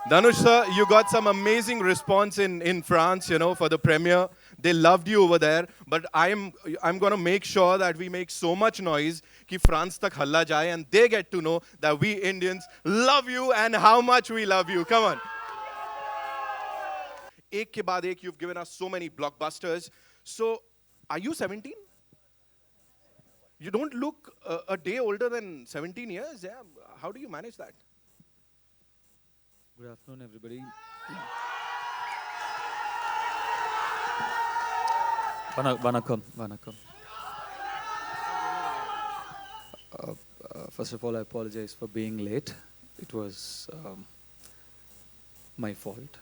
Dhanush sir, you got some amazing response in France, for the premiere. They loved you over there, but I'm going to make sure that we make so much noise कि France tak halla jaye and they get to know that we Indians love you and how much we love you. Come on. Ek ke baad ek, you've given us so many blockbusters. So, are you 17? You don't look a day older than 17 years. Yeah. How do you manage that? Good afternoon, everybody. Vanakkam, vanakkam. First of all, I apologize for being late. It was my fault.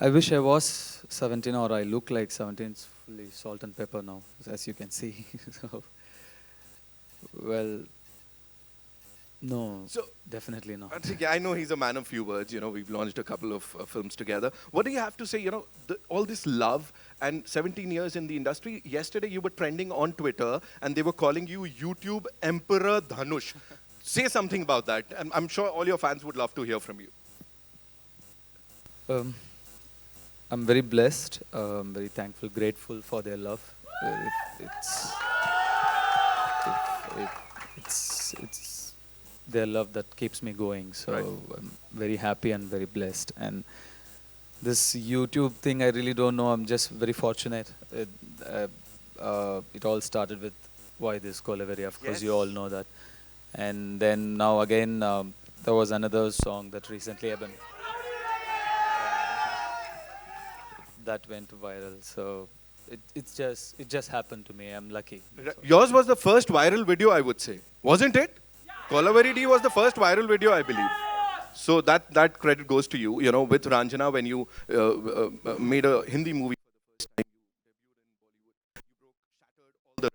I wish I was 17 or I look like 17. It's fully salt and pepper now, as you can see. So, well, no, So, definitely not. I know he's a man of few words. We've launched a couple of films together. What do you have to say? All this love and 17 years in the industry. Yesterday, you were trending on Twitter, and they were calling you YouTube Emperor Dhanush. Say something about that. I'm sure all your fans would love to hear from you. I'm very blessed, very thankful, grateful for their love. It's their love that keeps me going. So Right. I'm very happy and very blessed. And this YouTube thing, I really don't know. I'm just very fortunate. It all started with Why This Kolaveri. Of course, you Yes. all know that. And then now again, there was another song that recently happened. That went viral. So it just happened to me. I'm lucky. So. Yours was the first viral video, I would say. Wasn't it? Kolaveri D was the first viral video, I believe. So that credit goes to you. With Ranjana, when you made a Hindi movie for the first time, you shattered all the records. Now it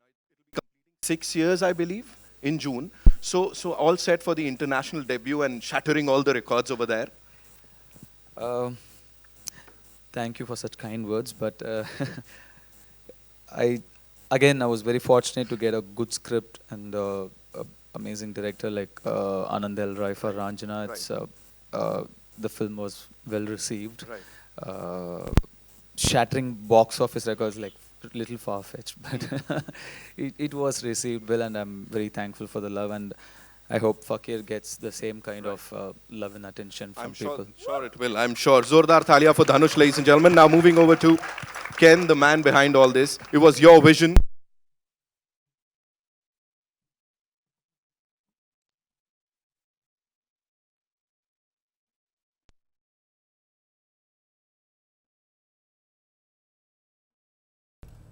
will be completing 6 years, I believe, in June. So all set for the international debut and shattering all the records over there. Thank you for such kind words, but I was very fortunate to get a good script and amazing director like Anand L. Rai for Ranjana. Right. It's the film was well received. Right. Shattering box office records like little far-fetched, but it was received well, and I'm very thankful for the love, and I hope Fakir gets the same kind of love and attention from I'm people. sure it will. I'm sure. Zordar Thalia for Dhanush, ladies and gentlemen. Now moving over to Ken, the man behind all this. It was your vision.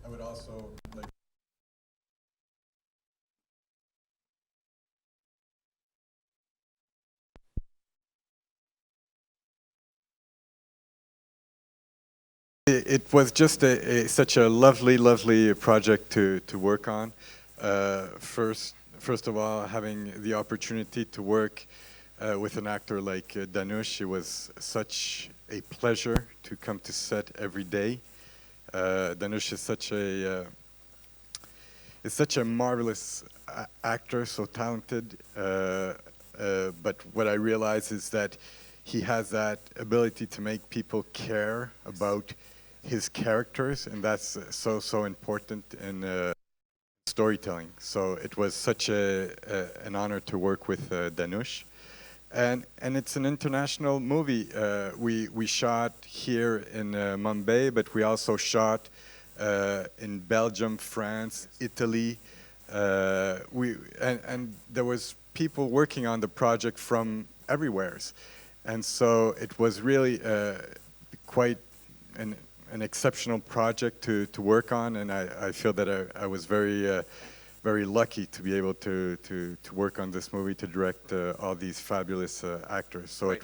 I would also like. It was just such a lovely project to work on. First of all, having the opportunity to work with an actor like Dhanush, it was such a pleasure to come to set every day. Dhanush is such a marvelous actor, so talented. But what I realize is that he has that ability to make people care about his characters, and that's so important in storytelling. So it was such an honor to work with Dhanush. And it's an international movie. We shot here in Mumbai, but we also shot in Belgium, France, Italy. And there was people working on the project from everywheres. And so it was really quite an exceptional project to work on, and I feel that I was very lucky to be able to work on this movie, to direct all these fabulous actors. So Right.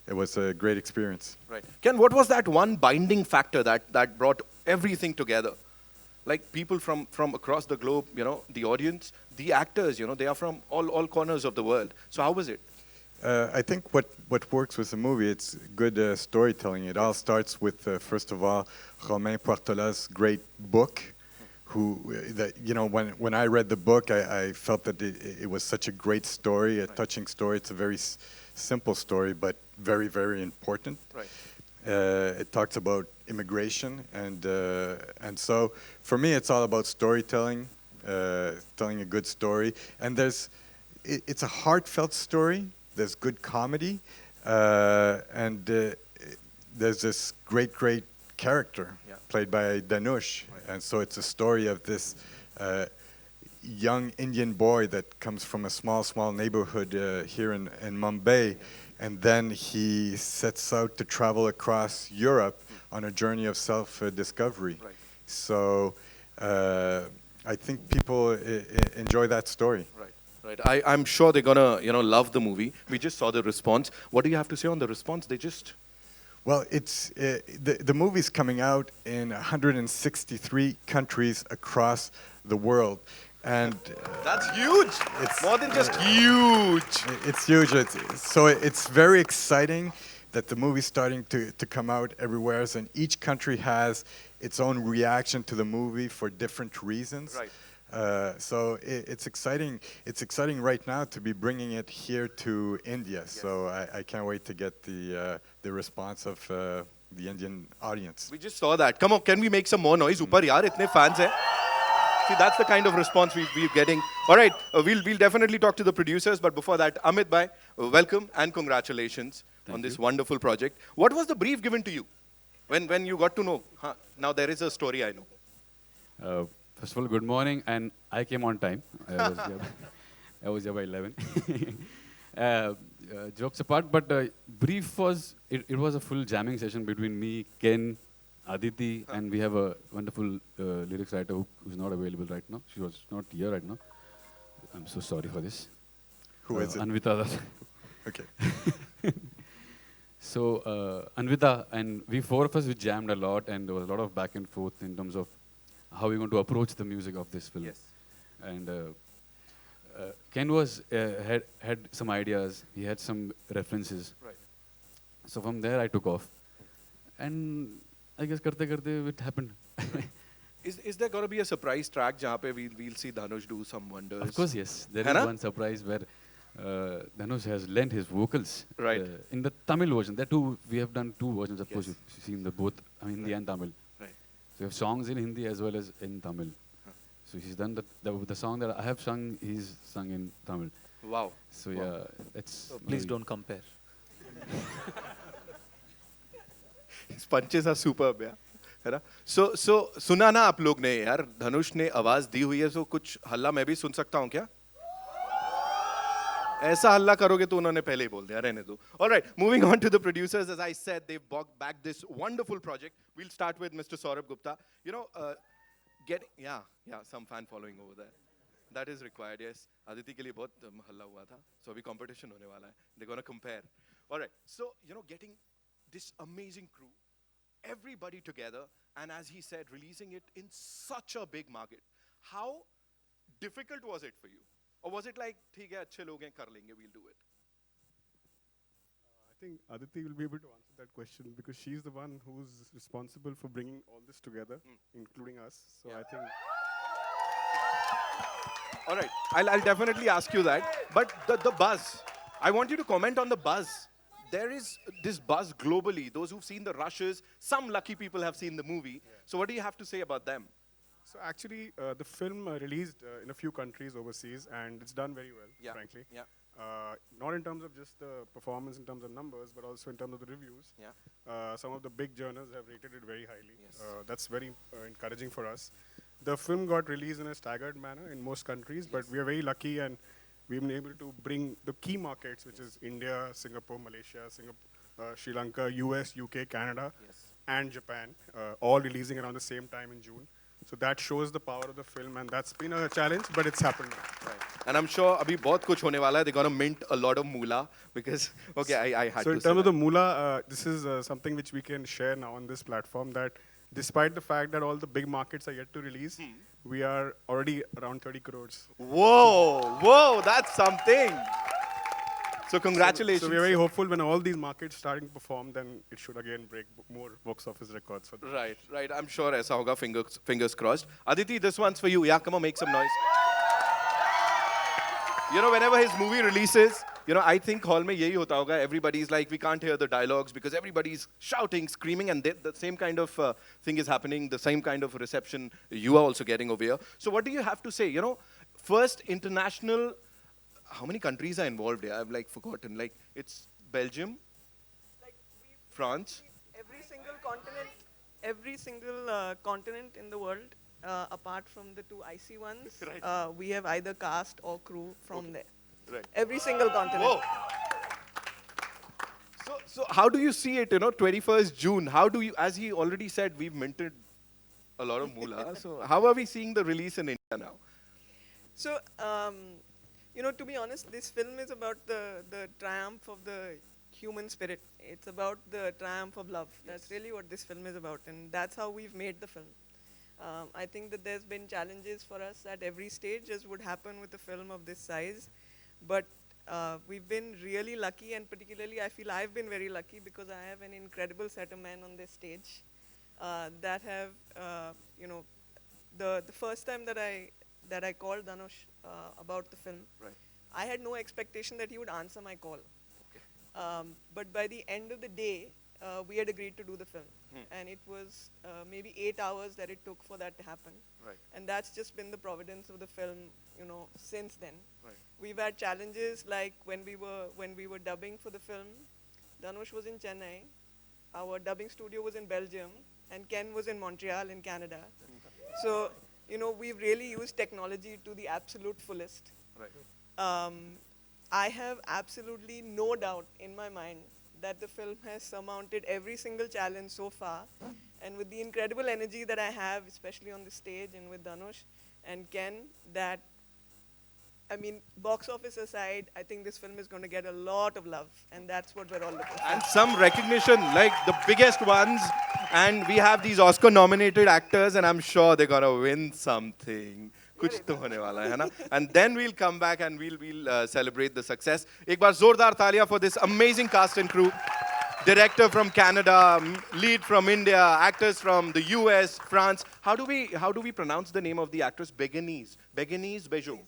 it was a great experience. Right. Ken, what was that one binding factor that brought everything together? Like people from across the globe, the audience, the actors, they are from all corners of the world. So how was it? I think what works with the movie, it's good storytelling. It all starts with, first of all, Romain Poirtola's great book. When I read the book, I felt that it was such a great story, a touching story. It's a very simple story, but very, very important. Right. It talks about immigration, and so for me, it's all about storytelling, telling a good story. And it's a heartfelt story. There's good comedy, and there's this great character played by Dhanush. Right. And so it's a story of this young Indian boy that comes from a small neighborhood here in Mumbai, and then he sets out to travel across Europe on a journey of self-discovery. Right. So I think people enjoy that story. Right. Right. I'm sure they're gonna, love the movie. We just saw the response. What do you have to say on the response? Well, it's the movie's coming out in 163 countries across the world, and that's huge. It's more than just huge. It's huge. It's very exciting that the movie's starting to come out everywhere, and each country has its own reaction to the movie for different reasons. Right. So it's exciting. It's exciting right now to be bringing it here to India. Yes. So I can't wait to get the response of the Indian audience. We just saw that. Come on, can we make some more noise? Upar yaar, itne fans hai. See, that's the kind of response we're getting. All right, we'll definitely talk to the producers, but before that, Amit bhai, welcome and congratulations on this wonderful project. What was the brief given to you when you got to know? Now there is a story, I know. First of all, good morning, and I came on time. I was here by 11. Jokes apart, but brief was, it was a full jamming session between me, Ken, Aditi, and we have a wonderful lyrics writer who's not available right now. She was not here right now. I'm so sorry for this. Who is it? Anvita. Okay. So Anvita and we four of us, we jammed a lot, and there was a lot of back and forth in terms of how we're going to approach the music of this film. Yes. And Ken was had some ideas. He had some references. Right. So from there I took off, and I guess karte it happened. Is there going to be a surprise track where we'll see Dhanush do some wonders? Of course, yes. There is one surprise where Dhanush has lent his vocals. Right. In the Tamil version. There too, we have done two versions. Of course, you've seen the both, Hindi and Tamil. Right. So we have songs in Hindi as well as in Tamil. So he's done the song that I have sung, he's sung in Tamil. Wow. So yeah, it's... So please don't compare. His punches are superb, yeah. है ना? So सुना ना आप लोग ने यार, धनुष ने आवाज दी हुई है, so कुछ हल्ला मैं भी सुन सकता हूँ क्या? ऐसा हल्ला करोगे तो उन्होंने पहले ही बोल दिया, रहने दो. All right, moving on to the producers. As I said, they've brought back this wonderful project. We'll start with Mr. Saurabh Gupta. Some fan following over there. That is required, yes. Aditi के लिए बहुत हल्ला हुआ था. So अभी competition होने वाला है. They're gonna compare. All right, so getting this amazing crew, everybody together, and as he said, releasing it in such a big market. How difficult was it for you? Or was it like, ठीक है, अच्छे लोग हैं, कर लेंगे, we'll do it? I think Aditi will be able to answer that question because she's the one who's responsible for bringing all this together, including us. So I think... All right, I'll definitely ask you that. But the buzz, I want you to comment on the buzz. There is this buzz globally. Those who've seen the rushes, some lucky people have seen the movie. Yeah. So what do you have to say about them? So actually, the film released in a few countries overseas, and it's done very well, frankly. Yeah. Not in terms of just the performance, in terms of numbers, but also in terms of the reviews. Yeah. Some of the big journals have rated it very highly. Yes. That's very encouraging for us. The film got released in a staggered manner in most countries, but we are very lucky, and we've been able to bring the key markets, which is India, Singapore, Malaysia, Sri Lanka, US, UK, Canada, and Japan, all releasing around the same time in June. So that shows the power of the film, and that's been a challenge, but it's happened now. Right. And I'm sure abhi bahut kuch hone wala hai. They're gonna mint a lot of moolah because okay, I had So to in say terms of the that. moolah, this is something which we can share now on this platform, that despite the fact that all the big markets are yet to release, we are already around 30 crores. Whoa, that's something. So congratulations. So we're very hopeful when all these markets starting to perform, then it should again break more box office records for them. Right. I'm sure aisa hoga. Fingers crossed. Aditi, this one's for you. Yeah, come on, make some noise. You know, whenever his movie releases, you know, I think hall mein yahi hota hoga. Everybody's like, we can't hear the dialogues because everybody's shouting, screaming, and the same kind of thing is happening. The same kind of reception you are also getting over here. So what do you have to say? You know, first international. How many countries are involved here? I've like forgotten. Like it's Belgium, Like France. every single continent in the world, apart from the two icy ones, we have either cast or crew from there. Right. Every single continent. Whoa. So how do you see it? You know, 21st June. How do you? As he already said, we've minted a lot of moolah. So how are we seeing the release in India now? So, you know, to be honest, this film is about the triumph of the human spirit. It's about the triumph of love. That's really what this film is about, and that's how we've made the film. I think that there's been challenges for us at every stage, as would happen with a film of this size. But we've been really lucky, and particularly I feel I've been very lucky because I have an incredible set of men on this stage that have, you know, the first time that I called Dhanush about the film, I had no expectation that he would answer my call. But by the end of the day, we had agreed to do the film. And it was maybe 8 hours that it took for that to happen. And that's just been the providence of the film, you know, since then. We've had challenges like when we were dubbing for the film, Dhanush was in Chennai, our dubbing studio was in Belgium, and Ken was in Montreal in Canada. So, you know, we've really used technology to the absolute fullest. I have absolutely no doubt in my mind that the film has surmounted every single challenge so far. And with the incredible energy that I have, especially on the stage and with Dhanush and Ken, that, I mean, box office aside, I think this film is going to get a lot of love. And that's what we're all looking for. And some recognition, like the biggest ones. And we have these Oscar-nominated actors, and I'm sure they're gonna win something. Kuch to hone wala hai na? And then we'll come back and we'll celebrate the success. Ek baar zordar taaliyan for this amazing cast and crew. Director from Canada, lead from India, actors from the US, France. How do we pronounce the name of the actress? Beguenese, Bejo.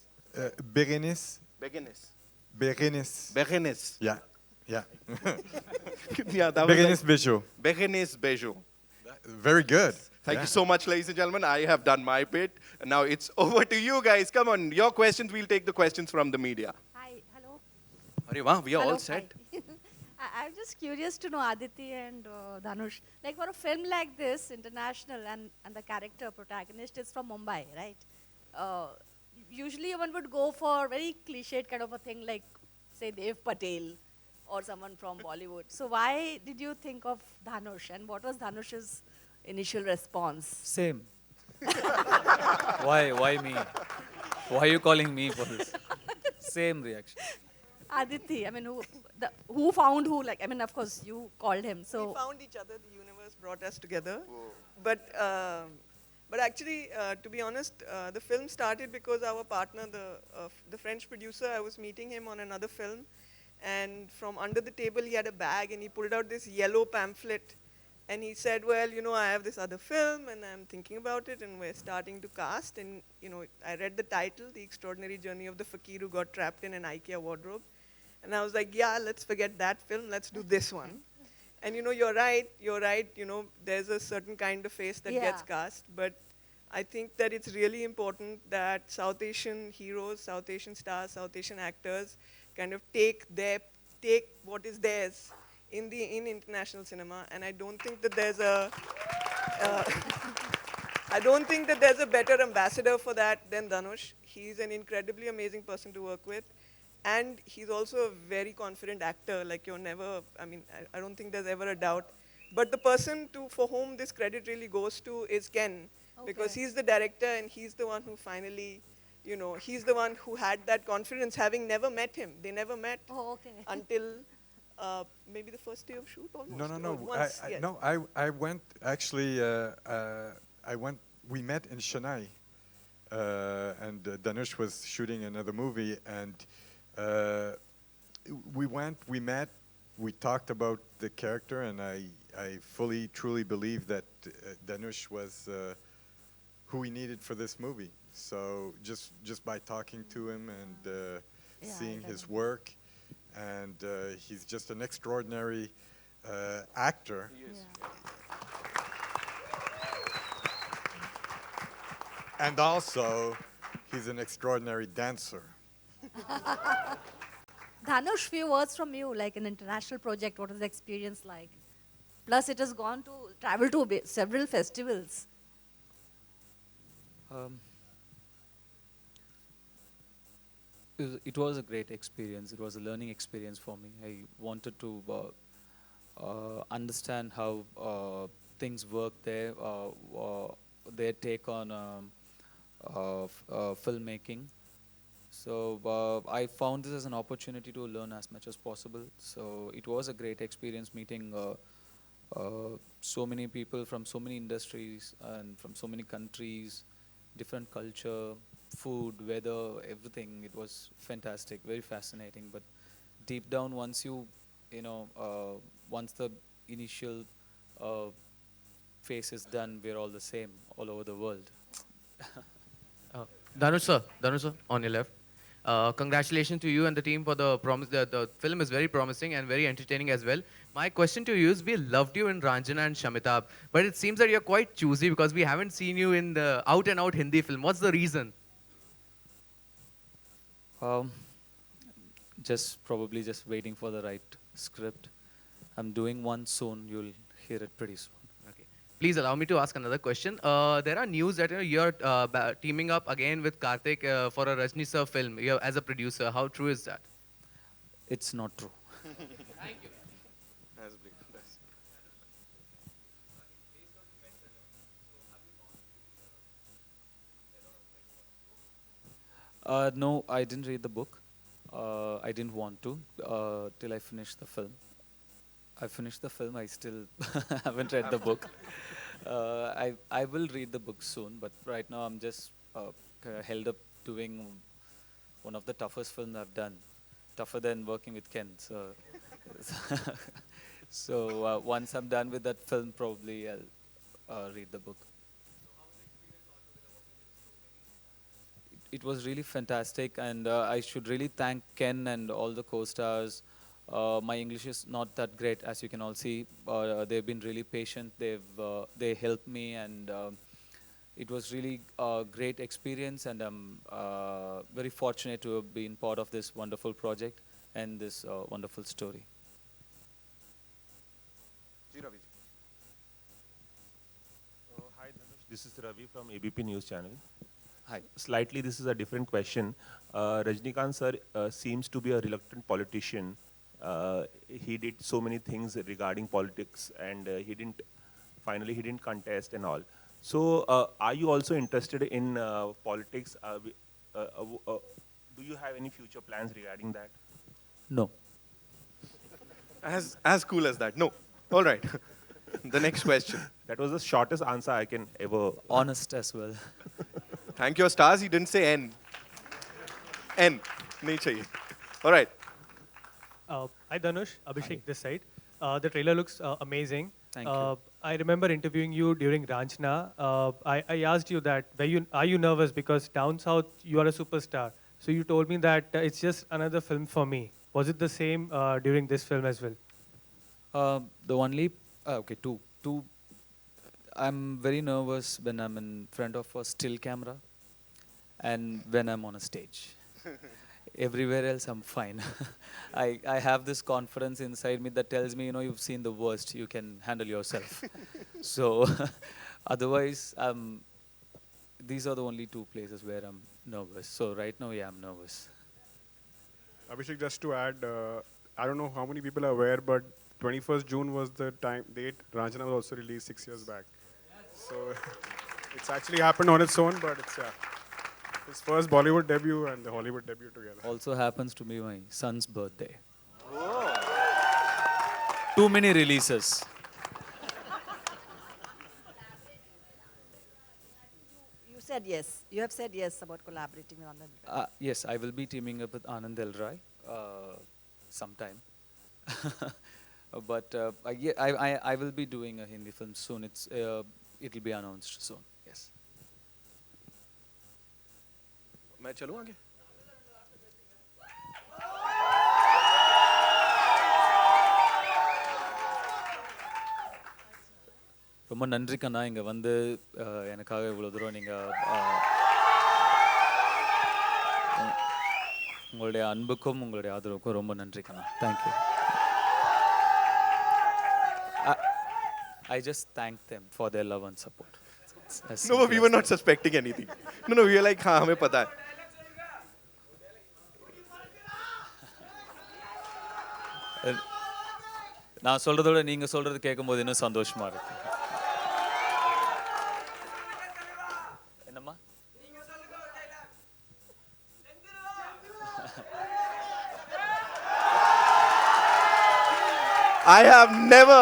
Berenice. Beguenese. Berenice. Beguenese. Yeah. Yeah, that was Berenice like Bejo. Beguenese Bejo. Very good. Thank you so much, ladies and gentlemen. I have done my bit. Now it's over to you guys. Come on, your questions. We'll take the questions from the media. Hi, hello. Arey wah, we are Hello, all set. hi. I'm just curious to know Aditi and Dhanush. Like for a film like this, international, and the character protagonist is from Mumbai, right? Usually one would go for very cliched kind of a thing like, say, Dev Patel or someone from Bollywood. So why did you think of Dhanush, and what was Dhanush's initial response? Same. Why me? Why are you calling me for this? Same reaction. Aditi, I mean, who found who? Like, I mean, of course, you called him. So We found each other. The universe brought us together. But actually, to be honest, the film started because our partner, the French producer, I was meeting him on another film, and from under the table he had a bag and he pulled out this yellow pamphlet, and he said, well, you know, I have this other film and I'm thinking about it and we're starting to cast. And, you know, I read the title, The Extraordinary Journey of the Fakir Who Got Trapped in an IKEA Wardrobe. And I was like, yeah, let's forget that film, let's do this one. And, you know, you're right, you know, there's a certain kind of face that gets cast, but I think that it's really important that South Asian heroes, South Asian stars, South Asian actors kind of take what is theirs in international cinema, and I don't think that there's a better ambassador for that than Dhanush. He's an incredibly amazing person to work with, And he's also a very confident actor. Like you're never, I mean, I don't think there's ever a doubt. But the person for whom this credit really goes to is Ken, because Okay. he's the director and he's the one who finally, he's the one who had that confidence, having never met him. They never met Oh, okay. until maybe the first day of shoot almost. No, no, or no. Once, yes. No, I went actually. I went. We met in Chennai, and Dhanush was shooting another movie, and we went. We met. We talked about the character, and I fully, truly believe that Dhanush was who we needed for this movie. So just by talking to him and Yeah, seeing I his remember. work, and he's just an extraordinary actor. Yeah. And also, he's an extraordinary dancer. Dhanush, few words from you, like an international project. What was the experience like? Plus, it has traveled to several festivals. Um, it was a great experience. It was a learning experience for me. I wanted to understand how things work there, their take on filmmaking. So I found this as an opportunity to learn as much as possible. So it was a great experience meeting so many people from so many industries and from so many countries, different culture, food, weather, everything. It was fantastic, very fascinating. But deep down, once the initial phase is done, we're all the same all over the world. Dhanush sir, on your left. Congratulations to you and the team for the promise. The film is very promising and very entertaining as well. My question to you is, we loved you in Ranjana and Shamitab, but it seems that you're quite choosy because we haven't seen you in the out-and-out Hindi film. What's the reason? Um, probably just waiting for the right script. I'm doing one soon. You'll hear it pretty soon. Okay. Please allow me to ask another question. There are news that you're teaming up again with Karthik for a Rajni sir film as a producer. How true is that? It's not true. No, I didn't read the book. I didn't want to till I finished the film. I finished the film. I still haven't read the book. I will read the book soon, but right now I'm just held up doing one of the toughest films I've done, tougher than working with Ken. So, once I'm done with that film, probably I'll read the book. It was really fantastic, and I should really thank Ken and all the co-stars. My English is not that great, as you can all see. They've been really patient. They helped me, and it was really a great experience. And I'm very fortunate to have been part of this wonderful project and this wonderful story. Hi, Dhanush. This is Ravi from ABP News Channel. Hi. Slightly, this is a different question. Rajnikant sir seems to be a reluctant politician. He did so many things regarding politics, and finally he didn't contest and all. So, are you also interested in politics? Do you have any future plans regarding that? No. As cool as that. No. All right. The next question. That was the shortest answer I can ever. Honest as well. Thank your stars. He didn't say N. N. Nahi chahiye. All right. Hi Dhanush, Abhishek this side. The trailer looks amazing. Thank you. I remember interviewing you during Ranchna. I asked you that, are you nervous because down south you are a superstar. So you told me that it's just another film for me. Was it the same during this film as well? The only, okay, two. I'm very nervous when I'm in front of a still camera and when I'm on a stage. Everywhere else, I'm fine. I have this confidence inside me that tells me, you've seen the worst, you can handle yourself. So, otherwise, these are the only two places where I'm nervous. So, right now, yeah, I'm nervous. Abhishek, just to add, I don't know how many people are aware, but 21st June was the date Ranjana was also released 6 years back. So it's actually happened on its own, but it's his first Bollywood debut and the Hollywood debut together. Also happens to be my son's birthday. Too many releases. You said yes. You have said yes about collaborating with Anand. Yes, I will be teaming up with Anand Rai sometime. But I will be doing a Hindi film soon. It'll be announced soon. Yes. मैं चलूं आगे? ரொம்ப நன்றி கண்ணா இங்க வந்து எனக்காக இவ்வளவு தூரம் நீங்க உங்களுடைய அன்புக்கும் உங்களுடைய ஆதரவுக்கும் ரொம்ப நன்றி கண்ணா. Thank you. I just thank them for their love and support. No, we were not suspecting anything. No, we were like, हाँ हमें पता है. நான் சொல்றத விட நீங்க சொல்றது கேட்கும்போது இன்னும் சந்தோஷமா இருக்கு. என்னம்மா? I have never,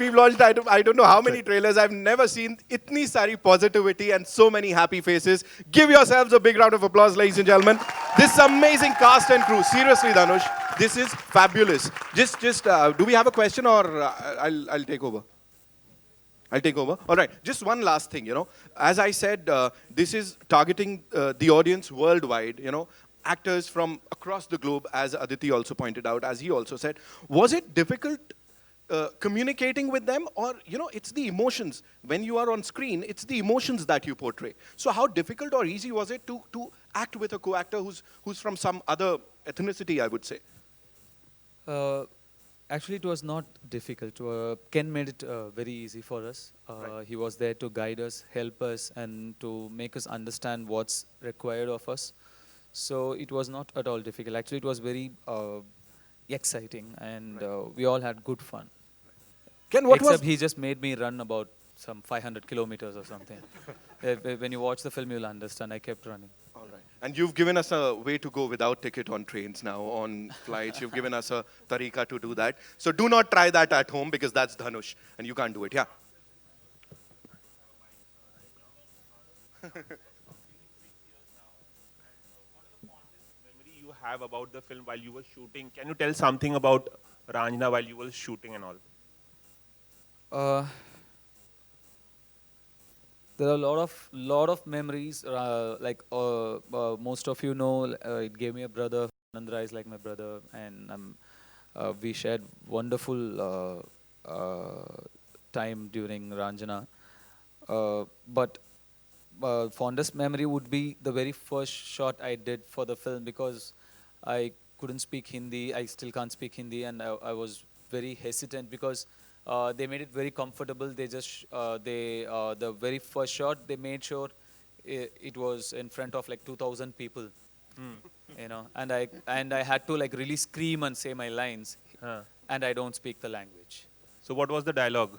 we've launched, I don't know how many trailers, I've never seen itni sari positivity and so many happy faces. Give yourselves a big round of applause, ladies and gentlemen. This amazing cast and crew, seriously, Dhanush, this is fabulous. Just, do we have a question or I'll take over? I'll take over. All right, just one last thing, As I said, this is targeting the audience worldwide, actors from across the globe, as Aditi also pointed out, as he also said. Was it difficult communicating with them, or it's the emotions when you are on screen, it's the emotions that you portray. So how difficult or easy was it to act with a co-actor who's from some other ethnicity, I would say? Actually, it was not difficult. Ken made it very easy for us. Right. He was there to guide us, help us, and to make us understand what's required of us. So it was not at all difficult. Actually, it was very exciting, and we all had good fun. Ken, Except he just made me run about some 500 kilometers or something. When you watch the film, you'll understand. I kept running. All right. And you've given us a way to go without ticket on trains now, on flights. You've given us a tariqa to do that. So do not try that at home, because that's Dhanush, and you can't do it. Yeah. Memory you have about the film while you were shooting? Can you tell something about Ranjana while you were shooting and all? There are a lot of memories. Most of you know, it gave me a brother. Anandra is like my brother, and we shared wonderful time during Ranjana. But fondest memory would be the very first shot I did for the film, because I couldn't speak Hindi. I still can't speak Hindi, and I was very hesitant because they made it very comfortable. They just the very first shot they made sure it was in front of like 2,000 people, and I had to like really scream and say my lines, and I don't speak the language. So what was the dialogue?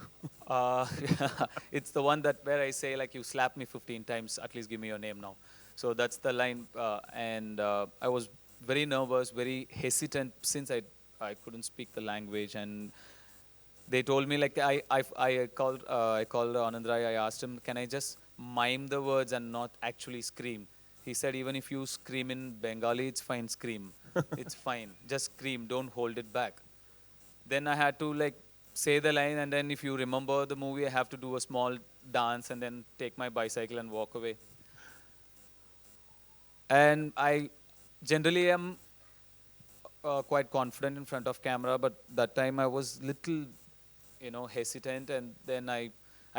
It's the one that where I say like, you slapped me 15 times, at least give me your name now. So that's the line, and I was very nervous, very hesitant, since I couldn't speak the language. And they told me like, I called Anandra. I asked him, can I just mime the words and not actually scream? He said, even if you scream in Bengali, it's fine, scream. It's fine, just scream, don't hold it back. Then I had to like say the line, and then if you remember the movie, I have to do a small dance and then take my bicycle and walk away. And I generally am quite confident in front of camera, but that time I was little, hesitant, and then I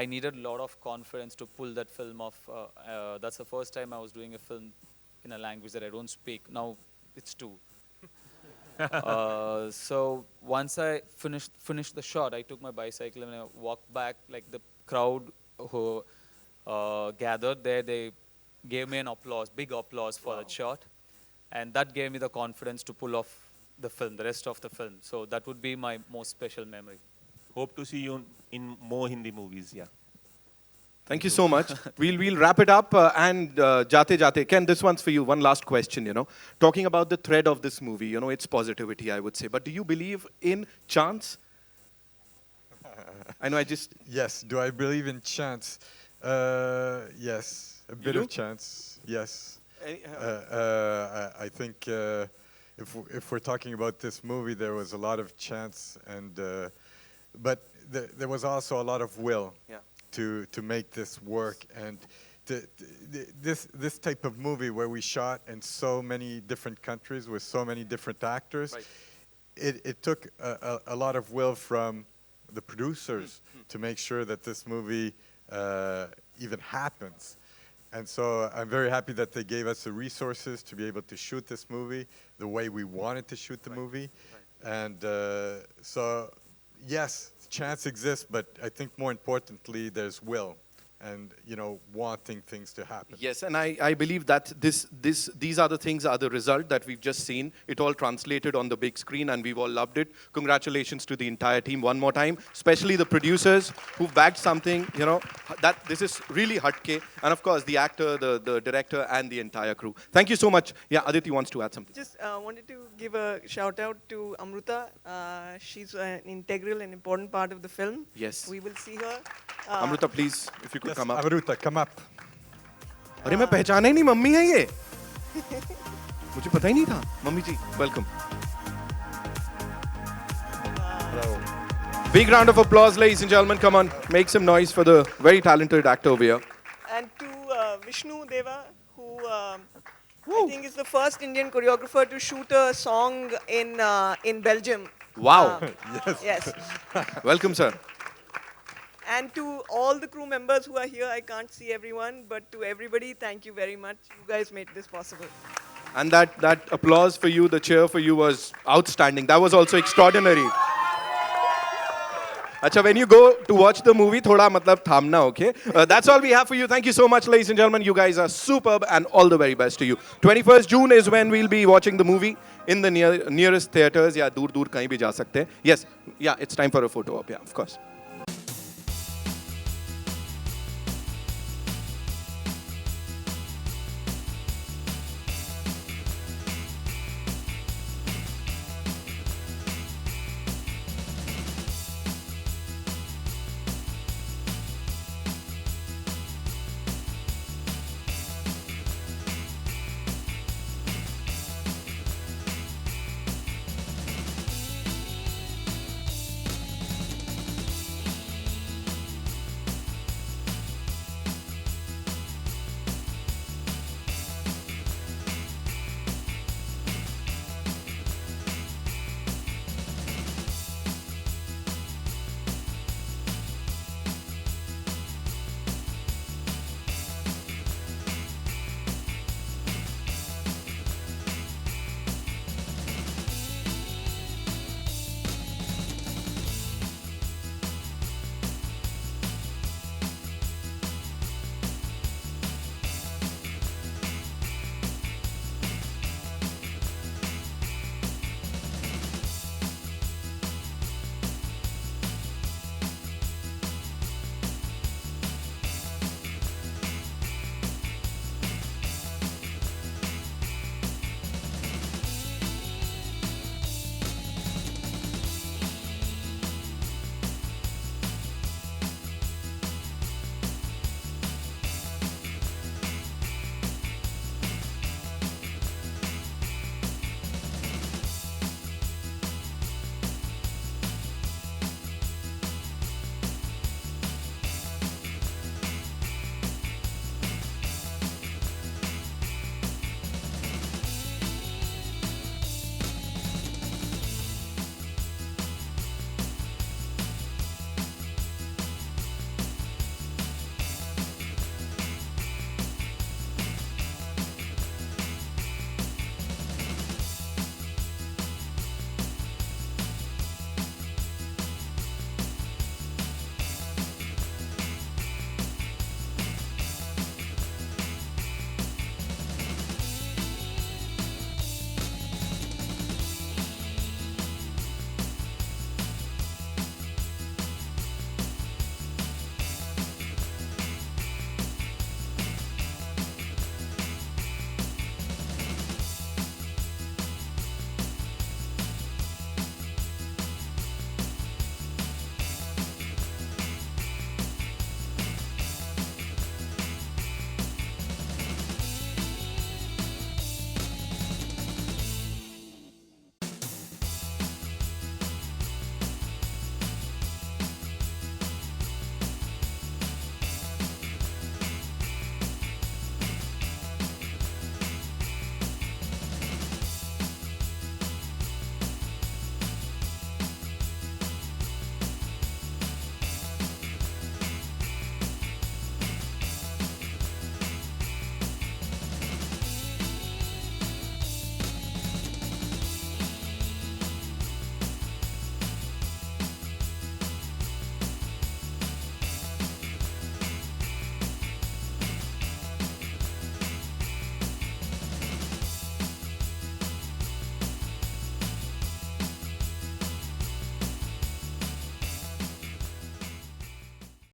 needed a lot of confidence to pull that film off. That's the first time I was doing a film in a language that I don't speak. Now it's two. So once I finished the shot, I took my bicycle and I walked back. Like the crowd who gathered there, they gave me an applause, big applause for that shot. and that gave me the confidence to pull off the film, the rest of the film. So that would be my most special memory. Hope to see you in more Hindi movies. Yeah. Thank you so much. We'll wrap it up and jate jate. Ken, this one's for you. One last question. Talking about the thread of this movie. It's positivity, I would say. But do you believe in chance? I know I just. Yes. Do I believe in chance? Yes. A bit of chance. Yes. I think if we're talking about this movie, there was a lot of chance, but there was also a lot of will. Yeah. To make this work, and this type of movie where we shot in so many different countries with so many different actors, Right. it took a lot of will from the producers to make sure that this movie even happens. And so I'm very happy that they gave us the resources to be able to shoot this movie the way we wanted to shoot the movie. And so, yes, chance exists, but I think more importantly, there's will and, wanting things to happen. Yes, and I believe that these are the result that we've just seen. It all translated on the big screen, and we've all loved it. Congratulations to the entire team one more time, especially the producers who backed something, that this is really hatke. And of course, the actor, the director, and the entire crew. Thank you so much. Yeah, Aditi wants to add something. Just wanted to give a shout out to Amruta. She's an integral and important part of the film. Yes. We will see her. Amruta, please, if you could Yes, come up. Amruta, come up. अरे मैं पहचाना ही नहीं, mummy है ये मुझे पता ही नहीं था. Mummy ji, welcome. Big round of applause, ladies and gentlemen. Come on, make some noise for the very talented actor over here. And to Vishnu Deva, who I think is the first Indian choreographer to shoot a song in Belgium. Wow. Yes. Welcome, sir. And to all the crew members who are here, I can't see everyone, but to everybody, thank you very much. You guys made this possible. And that applause for you, the cheer for you was outstanding. That was also extraordinary. Acha, when you go to watch the movie, thoda matlab thamna, okay? That's all we have for you. Thank you so much, ladies and gentlemen. You guys are superb, and all the very best to you. 21st June is when we'll be watching the movie in the nearest theaters. Yeah, dur kahin bhi ja sakte hain. Yes, yeah, it's time for a photo op. Yeah, of course.